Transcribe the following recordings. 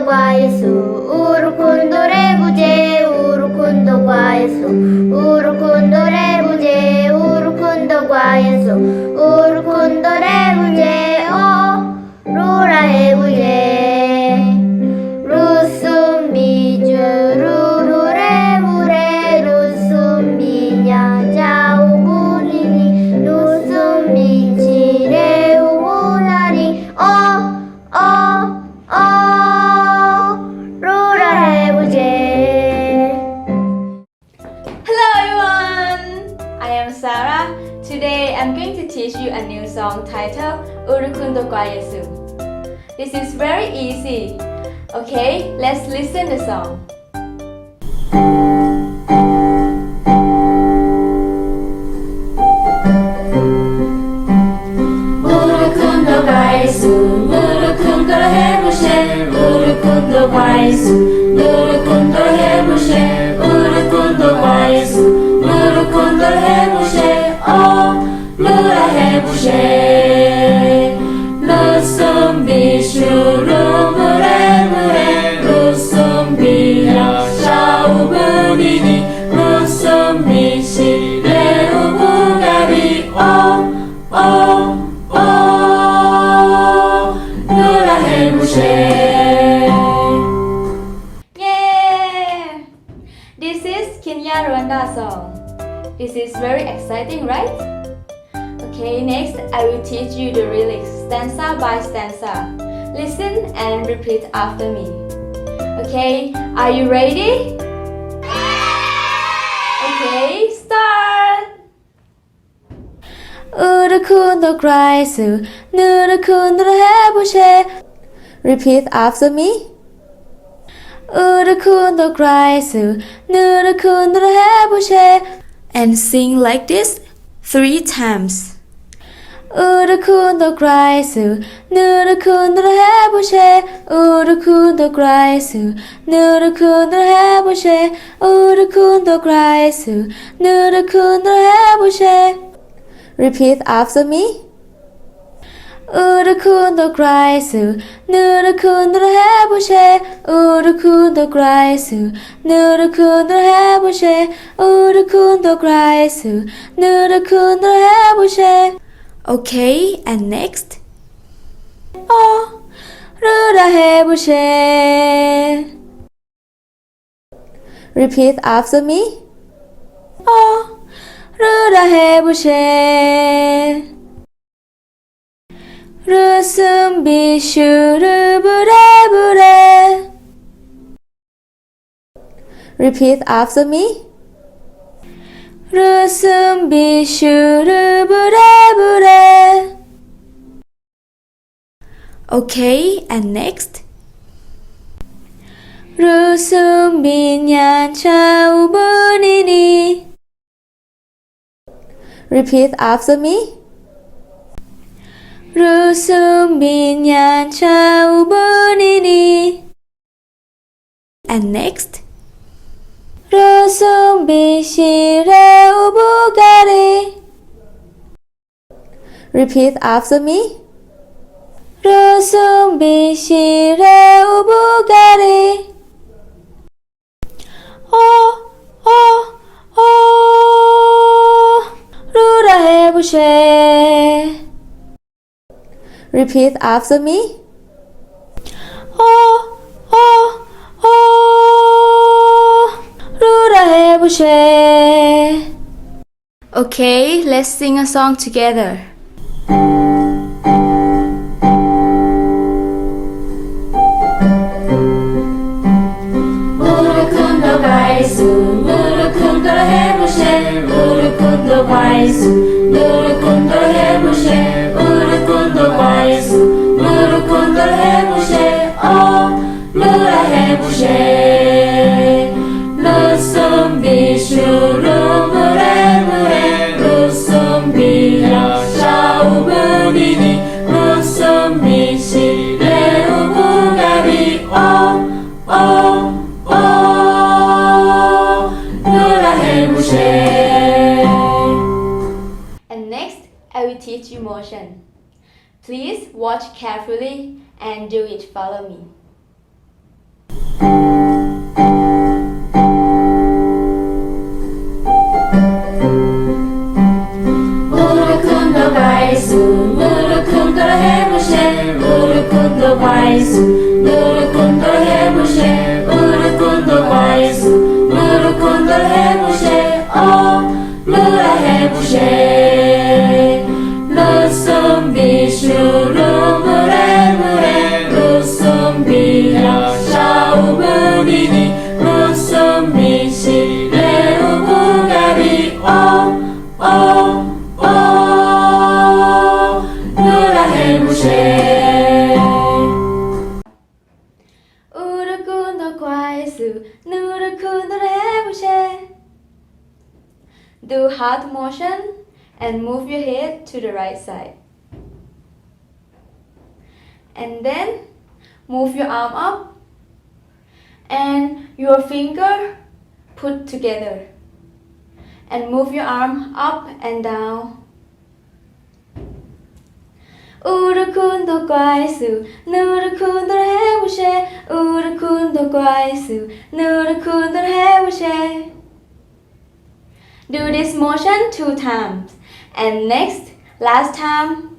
우르쿤도과 예수 우르쿤도의 부재 우르쿤도과 예수 우르쿤도의 부재 우르쿤도과 예수 우르쿤도의 부재 오 루라의 부재 루숨 비주 루루레 무레 루숨 비냐 자우부니니 루숨 비치레 우무나리 루라의 부재. Hello everyone! I am Sarah. Today I'm going to teach you a new song titled Urukundo kwa Yesu. This is very easy. Okay, let's listen the song. Urukundo kwa Yesu, Urukundo 해보세, Urukundo kwa Yesu, Urukundo 해보세, Urukundo kwa Yesu, Urukundo 해보세, 루라 해보세, 루숨비 슈루무레 무레, 루숨비야 샤우부니니, 루숨비 시레우부가리 Yeah! This is Kenya Rwanda song. This is very exciting, right? Okay, next I will teach you the lyrics stanza by stanza. Listen and repeat after me. Okay, are you ready? Okay, start! 우르쿤도 크라이스 누르쿤도를 해보세. Repeat after me. 우르쿤도 크라이스 누르쿤도를 해보세. And sing like this 3 times. 우르쿤도 크라이스 누르쿤도를 해보세. 우르쿤도 크라이스 누르쿤도를 해보세. 우르쿤도 크라이스 누르쿤도를 해보세. Repeat after me. 우르쿤도 크라이스 누르쿤도를 해보세. 우르쿤도 크라이스 누르쿤도를 해보세. 우르쿤도 크라이스 누르쿤도를 해보세. Okay, and next. 루라 해보세. Repeat after me. 루라 해보세. 루숨 비슈르브레브레. Repeat after me. 루숨 비슈르브레브레. Okay, and next. 루숨 비냐 차우부니니. Repeat after me. 루숨 비냐 차우부니니. And next. 루숨 비시레 우부가리. Repeat after me. 루숨 비시레 우부가리. 루라 해보세. Repeat after me. 루라 해보세. Okay, let's sing a song together. 우르쿤도 kwa Yesu, 우르쿤도를 해보세, 우르쿤도 kwa Yesu, 우르쿤도를 해보세, 우르쿤도 kwa Yesu, 우르쿤도를 해보세, 루라 해보세. 루숨 비슈루무레 무레, 루숨 비야 샤우부니니, 루숨 비시레 우부가리 And next, I will teach you motion. Please watch carefully and do it. Follow me. 예수 우르콘도 해보세 우르콘도과 예수 우르콘도 해보세 루라 해보세 루송비슈루 무레 루송비야 샤우브니니 루송비시 레우부가리 루라 해보세 우르군도과 예수 누르군도를 해보세. Do heart motion and move your head to the right side. And then move your arm up and your finger put together. And move your arm up and down. 우르군도과 예수 누르군도를 해보세. 우르군도과 예수 누르군도를 해보세. Do this motion 2 times. And next, last time.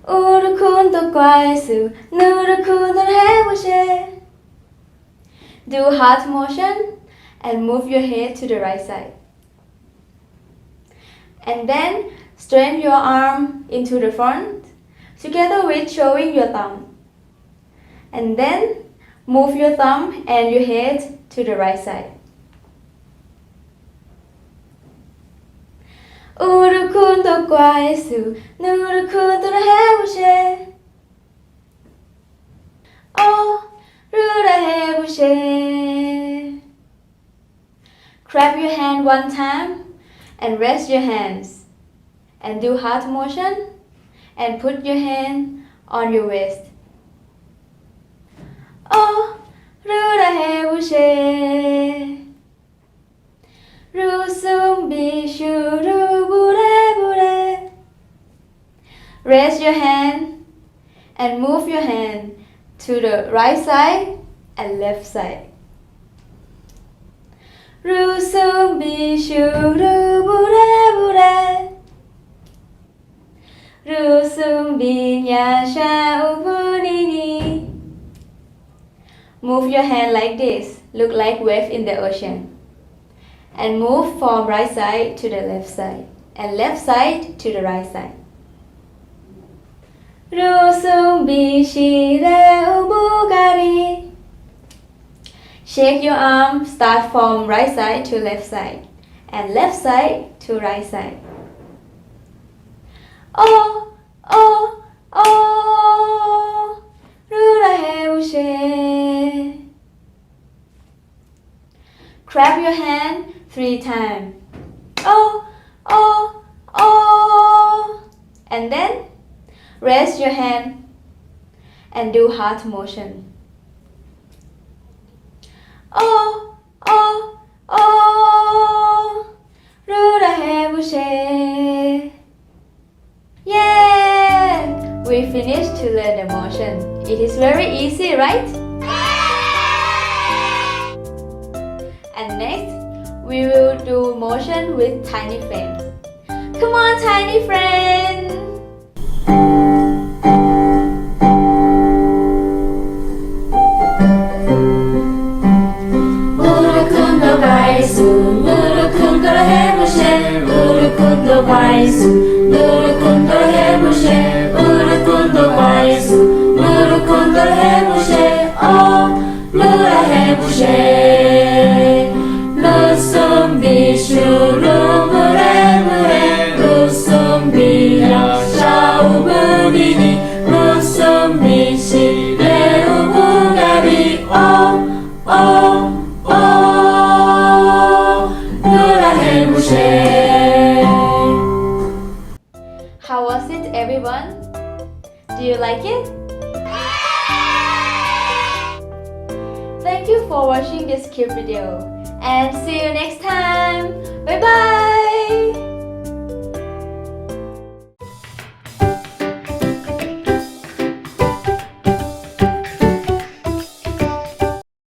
우르군도과 예수 누르군도를 해보세. Do heart motion and move your head to the right side. And then straighten your arm into the front together with showing your thumb. And then move your thumb and your head to the right side. 우르군도과 예수 누르군도를 해보세. 루라 해보세. Clap your hand 1 time and rest your hands. And do heart motion and put your hand on your waist. 루라 해보세. 루숭비슈루부레부레. Raise your hand and move your hand to the right side and left side. 루숭비슈루부레부레. 루숭비냐샤우부니니. Move your hand like this, look like wave in the ocean. And move from right side to the left side and left side to the right side. 루숭비시레우부가리. Shake your arm, start from right side to left side and left side to right side. 루라 해보세. Clap your hand 3 times. And then raise your hand and do heart motion. 루라 해보세. Yeah! We finished to learn the motion. It is very easy, right? And next, we will do motion with tiny friends. Come on, tiny friend! 우르콘도과 예수 우르콘도를 해보세 우르콘도과 예수 우르콘도를 해보세 우르콘도과 예수 우르콘도를 해보세 루라 해보세 루송비슈루무레무레 루송비야 샤우브니니 루송비시 레우부가리 루라 해보세. How was it, everyone? Do you like it? Thank you for watching this cute video and see you next time. Bye bye!